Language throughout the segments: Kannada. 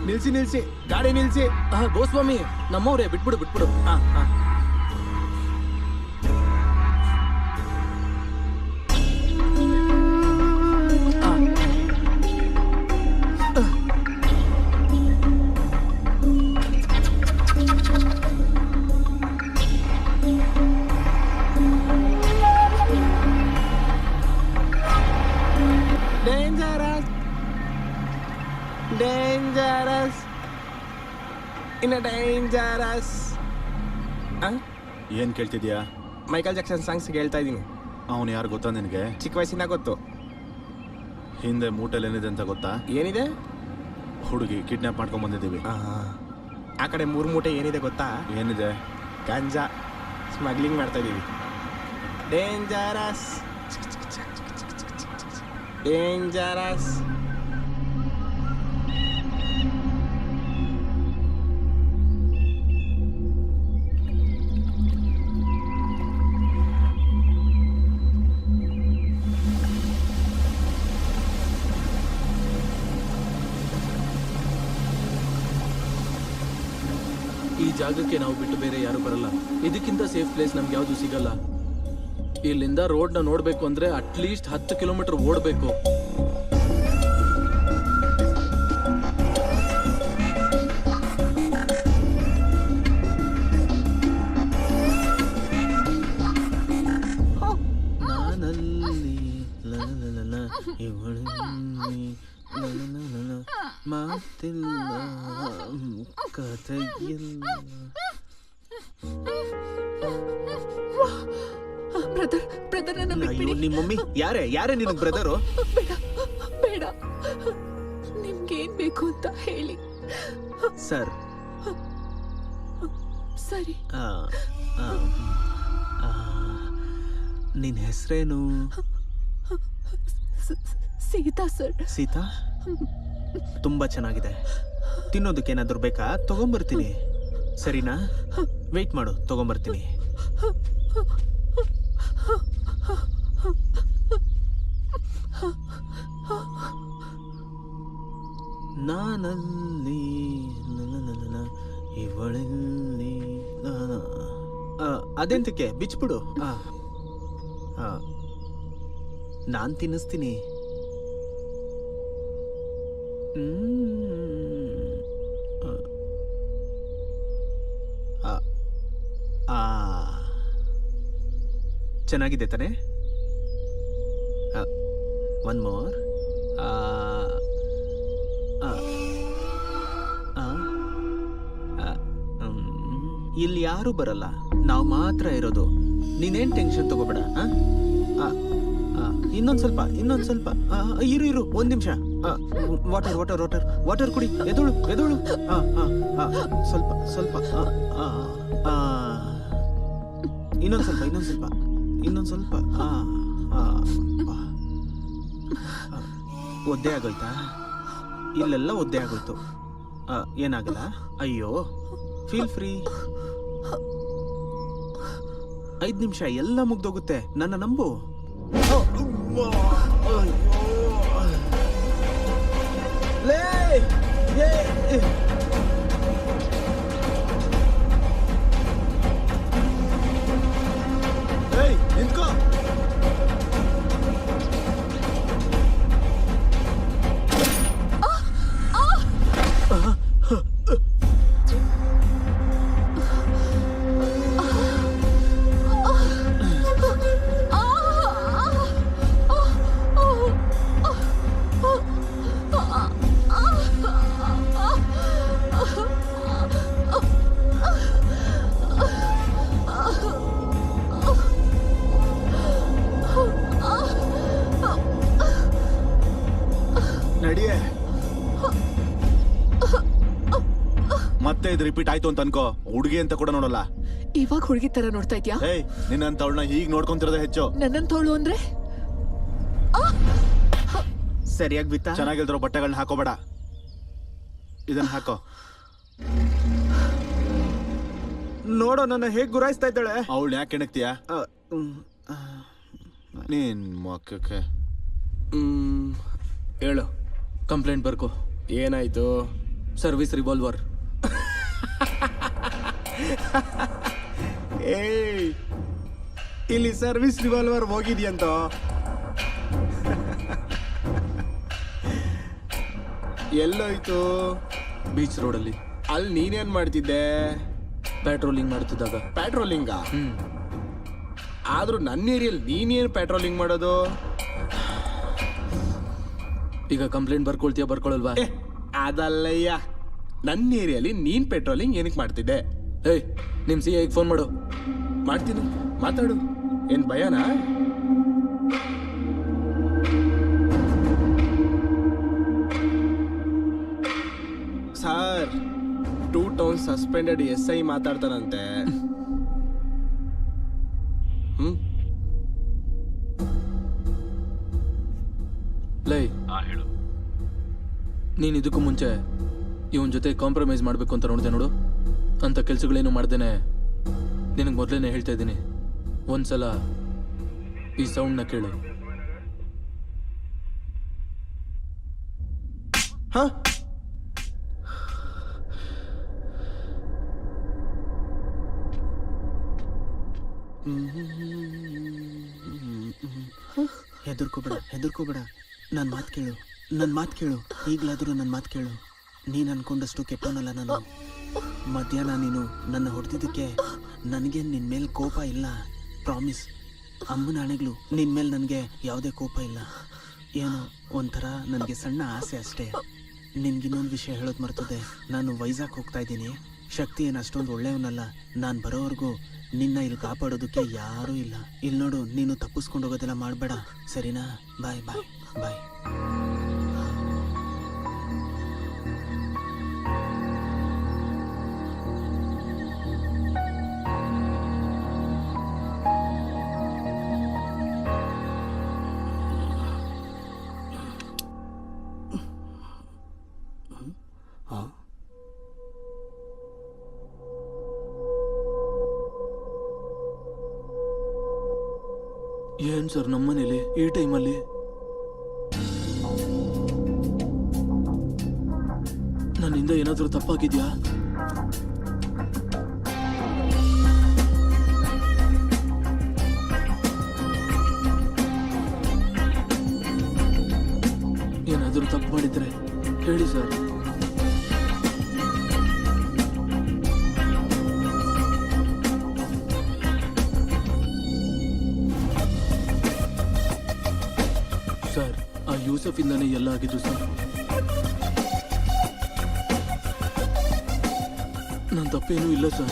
ನಿಲ್ಸಿ ನಿಲ್ಸಿ ಗಾಡಿ ನಿಲ್ಸಿ. ಗೋಸ್ವಾಮಿ ನಮ್ಮವ್ರೆ, ಬಿಟ್ಬಿಡು ಬಿಟ್ಬಿಡು. ಡೇಂಜರಸ್ ಡೇಂಜರಸ್ ಇನ್ನ ಡೇಂಜರಸ್. ಏನ್ ಕೇಳ್ತಿದ್ಯಾ? ಮೈಕಲ್ ಜಾಕ್ಸನ್ ಸಾಂಗ್ಸ್ ಹೇಳ್ತಾ ಇದ್ದೀನಿ. ಅವನು ಯಾರು ಗೊತ್ತಾ ನಿನಗೆ? ಚಿಕ್ಕ ವಯಸ್ಸಿಂದ ಗೊತ್ತು. ಹಿಂದೆ ಮೂಟೆಲ್ ಏನಿದೆ ಅಂತ ಗೊತ್ತಾ? ಏನಿದೆ? ಹುಡುಗಿ ಕಿಡ್ನಾಪ್ ಮಾಡ್ಕೊಂಡ್ ಬಂದಿದ್ದೀವಿ. ಆ ಕಡೆ 3 ಮೂಟೆ ಏನಿದೆ ಗೊತ್ತಾ? ಏನಿದೆ? ಗಾಂಜಾ ಸ್ಮಗ್ಲಿಂಗ್ ಮಾಡ್ತಾ ಇದೀವಿ. Dangerous dangerous. ಈ ಜಾಗಕ್ಕೆ ನಾವು ಬಿಟ್ಟು ಬೇರೆ ಯಾರು ಬರಲ್ಲ. ಇದಕ್ಕಿಂತ ಸೇಫ್ ಪ್ಲೇಸ್ ನಮ್ಗೆ ಯಾವ್ದು ಸಿಗಲ್ಲ. ಇಲ್ಲಿಂದ ರೋಡ್ನ ನೋಡ್ಬೇಕು ಅಂದ್ರೆ ಅಟ್ಲೀಸ್ಟ್ 10 ಕಿಲೋಮೀಟರ್ ಓಡಬೇಕು. ನಿಮ್ಮ ಮಮ್ಮಿ ಯಾರೇ ನಿನಗೆ ಬ್ರದರು? ಬೇಡ, ನಿಮ್ಗೇನ್ ಬೇಕು ಅಂತ ಹೇಳಿ. ಸರ್ ಸರಿ. ನಿನ್ನ ಹೆಸರೇನು? ಸೀತಾ ಸರ್. ಸೀತಾ, ತುಂಬಾ ಚೆನ್ನಾಗಿದೆ. ತಿನ್ನೋದಕ್ಕೆ ಏನಾದ್ರು ಬೇಕಾ? ತಗೊಂಬರ್ತೀನಿ. ಸರಿನಾ? ವೇಟ್ ಮಾಡು, ತಗೊಂಬರ್ತೀನಿ. ನಾನಲ್ಲಿ ಇವಳಲ್ಲಿ ಅದೆಂತಕ್ಕೆ ಬಿಚ್ಬಿಡು. ನಾನ್ ತಿನ್ನಿಸ್ತೀನಿ. ಚೆನ್ನಾಗಿದೆ ತಾನೆ? One more. ಇಲ್ಲಿ ಯಾರು ಬರಲ್ಲ, ನಾವು ಮಾತ್ರ ಇರೋದು. ನೀನೇನ್ ಟೆನ್ಷನ್ ತಗೋಬೇಡ. ಇನ್ನೊಂದ್ ಸ್ವಲ್ಪ ಇರು 1 ನಿಮಿಷ. ವಾಟರ್ ವಾಟರ್ ವಾಟರ್ ವಾಟರ್ ಕುಡಿ. ಎದೋಳು ಸ್ವಲ್ಪ ಇನ್ನೊಂದ್ ಸ್ವಲ್ಪ ಒದ್ದೆ ಆಗೋಯ್ತಾ? ಇಲ್ಲೆಲ್ಲ ಒದ್ದೆ ಆಗೋಯ್ತು. ಏನಾಗಲ್ಲ. ಅಯ್ಯೋ, ಫೀಲ್ ಫ್ರೀ. 5 ನಿಮಿಷ ಎಲ್ಲ ಮುಗ್ದೋಗುತ್ತೆ. ನನ್ನ ನಂಬು. ನಿಂತ್ಕೋ. ಮತ್ತೆ ಇದು ರಿಪೀಟ್ ಆಯ್ತು ಅಂತ ಅನ್ಕೋ, ಹುಡುಗಿ ಅಂತ ಕೂಡ ನೋಡಲ್ಲ. ಇವಾಗ ಹುಡುಗಿ ತರ ನೋಡ್ತಾ ಇದ್ಯಾ? ನಿನ್ನಂತವಳನ್ನ ಹೀಗ್ ನೋಡ್ಕೊಂತಿರೋದೇ ಹೆಚ್ಚು. ನನ್ನಂತವಳು ಅಂದ್ರೆ ಸರಿಯಾಗಿ ಬಿತ್ತ. ಚೆನ್ನಾಗಿಲ್ದಿರೋ ಬಟ್ಟೆಗಳನ್ನ ಹಾಕೋಬೇಡ. ಇದನ್ನ ಹಾಕೋ. ನೋಡೋ ನನ್ನ ಹೇಗ್ ಗುರಾಯಿಸ್ತಾ ಇದ್ದಾಳೆ. ಅವಳು ಯಾಕೆ ಕೆಣಕ್ತೀಯ? ನೀನ್ ಮಕ್ಕಕ್ಕೆ ಹೇಳು, ಕಂಪ್ಲೇಂಟ್ ಬರ್ಕೋ. ಏನಾಯ್ತು? Service revolver. ಏಯ್ ಇಲ್ಲಿ ಸರ್ವಿಸ್ ರಿವಾಲ್ವರ್ ಹೋಗಿದ್ಯಂತ. ಎಲ್ಲೋಯ್ತು? ಬೀಚ್ ರೋಡಲ್ಲಿ. ಅಲ್ಲಿ ನೀನೇನ್ ಮಾಡ್ತಿದ್ದೆ? ಪೆಟ್ರೋಲಿಂಗ್ ಮಾಡ್ತಿದ್ದಾಗ. ಪೆಟ್ರೋಲಿಂಗ? ಆದ್ರೂ ನನ್ನ ಏರಿಯಲ್ಲಿ ನೀನೇನು ಪೆಟ್ರೋಲಿಂಗ್ ಮಾಡೋದು? ಈಗ ಕಂಪ್ಲೇಂಟ್ ಬರ್ಕೊಳ್ತೀಯಾ? ಅದಲ್ಲಯ್ಯ, ನನ್ನ ಏರಿಯಲ್ಲಿ ನೀನ್ ಪೆಟ್ರೋಲಿಂಗ್ ಏನಕ್ಕೆ ಮಾಡ್ತಿದ್ದೆ? ಏಯ್, ನಿಮ್ CI ಫೋನ್ ಮಾಡು. ಮಾಡ್ತೀನಿ, ಮಾತಾಡು. ಏನ್ ಭಯನಾ? ಸರ್, 2 ಟೌನ್ ಸಸ್ಪೆಂಡೆಡ್ SI ಮಾತಾಡ್ತಾರಂತೆ. ಲೈ, ನೀನ್ ಇದಕ್ಕೂ ಮುಂಚೆ ಇವನ್ ಜೊತೆ ಕಾಂಪ್ರಮೈಸ್ ಮಾಡ್ಬೇಕು ಅಂತ ನೋಡಿದೆ ನೋಡು. ಅಂತ ಕೆಲ್ಸಗಳೇನು ಮಾಡ್ದೇನೆ ನಿನಗೆ ಮೊದಲೇನೆ ಹೇಳ್ತಾ ಇದ್ದೀನಿ, ಒಂದ್ಸಲ ಈ ಸೌಂಡ್ನ ಕೇಳು. ಹ? ಹೆದರ್ಕೋಬೇಡ. ನನ್ನ ಮಾತು ಕೇಳು. ಈಗಲಾದರೂ ನನ್ನ ಮಾತು ಕೇಳು. ನೀನು ಅನ್ಕೊಂಡಷ್ಟು ಕೆಟ್ಟವನಲ್ಲ ನಾನು. ಮಧ್ಯಾಹ್ನ ನೀನು ನನ್ನ ಹೊಡೆದಿದ್ದಕ್ಕೆ ನನಗೆ ನಿನ್ನ ಮೇಲೆ ಕೋಪ ಇಲ್ಲ, ಪ್ರಾಮಿಸ್. ಅಮ್ಮನ ಆಣೆಗಳು, ನಿನ್ನ ಮೇಲೆ ನನಗೆ ಯಾವುದೇ ಕೋಪ ಇಲ್ಲ. ಏನೋ ಒಂಥರ ನನಗೆ ಸಣ್ಣ ಆಸೆ ಅಷ್ಟೇ. ನಿನ್ಗಿನ್ನೊಂದು ವಿಷಯ ಹೇಳೋದು ಮರ್ತದೆ. ನಾನು ವೈಜಾಗ್ ಹೋಗ್ತಾ ಇದ್ದೀನಿ. ಶಕ್ತಿ ಏನು ಅಷ್ಟೊಂದು ಒಳ್ಳೆಯವನಲ್ಲ. ನಾನು ಬರೋವರೆಗೂ ನಿನ್ನ ಇಲ್ಲಿ ಕಾಪಾಡೋದಕ್ಕೆ ಯಾರೂ ಇಲ್ಲ. ಇಲ್ಲಿ ನೋಡು, ನೀನು ತಪ್ಪಿಸ್ಕೊಂಡು ಹೋಗೋದೆಲ್ಲ ಮಾಡಬೇಡ, ಸರಿನಾ? ಬಾಯ್ ಬಾಯ್ ಬಾಯ್. ಏನ್ ಸರ್ ನಮ್ಮನೇಲಿ ಈ ಟೈಮಲ್ಲಿ? ನನ್ನಿಂದ ಏನಾದರೂ ತಪ್ಪಾಗಿದ್ಯಾ? ಏನಾದರೂ ತಪ್ಪು ಮಾಡಿದ್ರೆ ಹೇಳಿ ಸರ್. ಸರ್, ಆ ಯೂಸಫ್ ಇಂದಾನೆ ಎಲ್ಲ ಆಗಿದ್ದು ಸರ್. ನನ್ನ ತಪ್ಪೇನೂ ಇಲ್ಲ ಸರ್.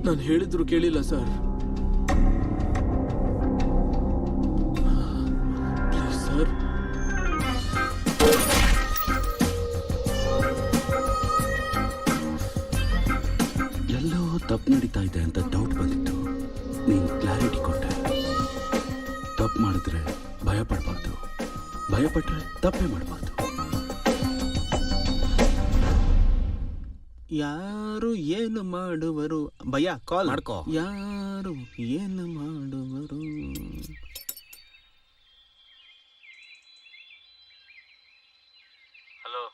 ನಾನು ಹೇಳಿದ್ರು ಕೇಳಿಲ್ಲ ಸರ್. Please sir. ಎಲ್ಲೋ ತಪ್ಪು ನಡೀತಾ ಇದೆ ಅಂತ ಡೌಟ್ ಬಂದಿತ್ತು. ನೀನು ಕ್ಲಾರಿಟಿ ಕೊಟ್ಟೆ. ತಪ್ಪು ಮಾಡಿದ್ರೆ ಭಯ ಪಡಬಾರ್ದು, ಭಯ ಪಟ್ರೆ ತಪ್ಪೇ ಮಾಡಬಾರ್ದು. ಯಾರು ಏನು ಮಾಡುವರು? ಭಯ್ಯ ಕಾಲ್ ಮಾಡ್ಕೋ. ಯಾರು ಏನು ಮಾಡುವರು? ಹಲೋ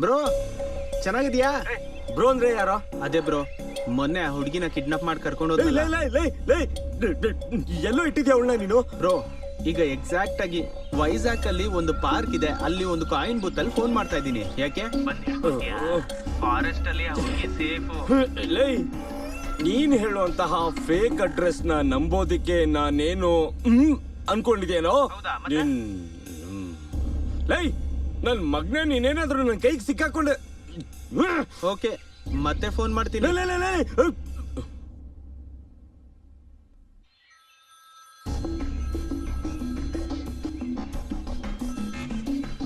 ಬ್ರೋ, ಚೆನ್ನಾಗಿದ್ಯಾ? ಬ್ರೋ ಅಂದ್ರೆ ಯಾರೋ? ಅದೇ ಬ್ರೋ, ಮೊನ್ನೆ ಆ ಹುಡುಗಿನ ಕಿಡ್ನಾಪ್ ಮಾಡಿ ಕರ್ಕೊಂಡು ಹೋದ್ನಲ್ಲ. ಎಲ್ಲೋ ಇಟ್ಟಿದ್ಯಾ ಅವಳನ್ನ ನೀನು? ಬ್ರೋ, ಈಗ ಎಕ್ಸಾಕ್ಟ್ ಆಗಿ ವೈಜಾಗ್ ಅಲ್ಲಿ ಒಂದು ಪಾರ್ಕ್ ಇದೆ, ಅಲ್ಲಿ ಒಂದು ಕಾಯಿನ್ ಬೂತ್ ಅಲ್ಲಿ ಫೋನ್ ಮಾಡ್ತಾ ಇದ್ದೀನಿ. ಯಾಕೆ? ಫಾರೆಸ್ಟ್ ಅಲ್ಲಿ ಸೇಫ್. ನೀನ್ ಹೇಳುವಂತಹ ಫೇಕ್ ಅಡ್ರೆಸ್ ನ ನಂಬೋದಿಕ್ಕೆ ನಾನೇನು ಅನ್ಕೊಂಡಿದ್ದೇನೋ? ನನ್ ಮಗ್ನ ನೀನೇನಾದ್ರೂ ನನ್ ಕೈಗೆ ಸಿಕ್ಕಾಕೊಂಡೆ. ಓಕೆ, ಮತ್ತೆ ಫೋನ್ ಮಾಡ್ತೀನಿ.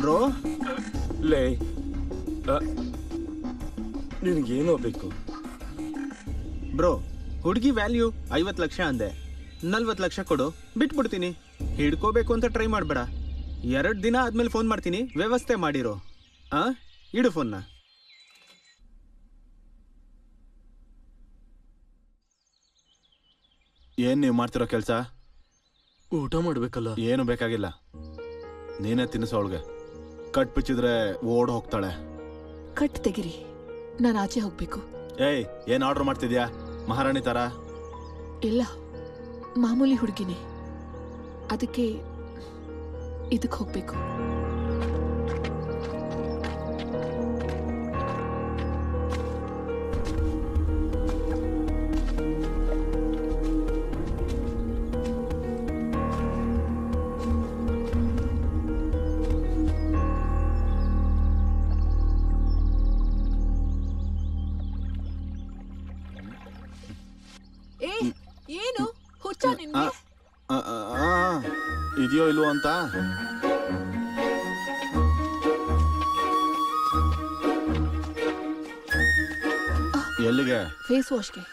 ಬ್ರೋ, ನಿನಗೇನೋ ಬೇಕು? ಬ್ರೋ, ಹುಡುಗಿ ವ್ಯಾಲ್ಯೂ 50 ಲಕ್ಷ ಅಂದೆ. 40 ಲಕ್ಷ ಕೊಡು, ಬಿಟ್ಬಿಡ್ತೀನಿ. ಹಿಡ್ಕೋಬೇಕು ಅಂತ ಟ್ರೈ ಮಾಡಬೇಡ. 2 ದಿನ ಆದ್ಮೇಲೆ ಫೋನ್ ಮಾಡ್ತೀನಿ, ವ್ಯವಸ್ಥೆ ಮಾಡಿರೋ. ಇಡು ಫೋನ್ನ. ಏನ್ ನೀವು ಮಾಡ್ತಿರೋ ಕೆಲಸ? ಊಟ ಮಾಡ್ಬೇಕಲ್ಲ. ಏನು ಬೇಕಾಗಿಲ್ಲ, ನೀನೇ ತಿನ್ನಿಸೋ ಅವಳಿಗೆ. ಕಟ್ ಬಿಚ್ಚಿದ್ರೆ ಓಡ್ ಹೋಗ್ತಾಳೆ. ಕಟ್ ತೆಗಿರಿ, ನಾನು ಆಚೆ ಹೋಗ್ಬೇಕು. ಏಯ್, ಏನ್ ಆರ್ಡರ್ ಮಾಡ್ತಿದ್ಯಾ ಮಹಾರಾಣಿ ತರ? ಇಲ್ಲ, ಮಾಮೂಲಿ ಹುಡುಗಿನೇ, ಅದಕ್ಕೆ ಇದಕ್ಕೆ ಹೋಗ್ಬೇಕು. ಏನು ಹುಚ್ಚ ನಿನ್ಗೆ? ಇದೆಯೋ ಇಲ್ವೋ ಅಂತ. ಎಲ್ಲಿಗೆ? ಫೇಸ್ ವಾಶ್ಗೆ.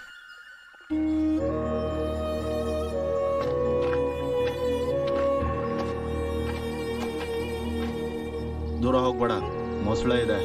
ದೂರ ಹೋಗ್ಬೇಡ, ಮೊಸಳೆ ಇದೆ.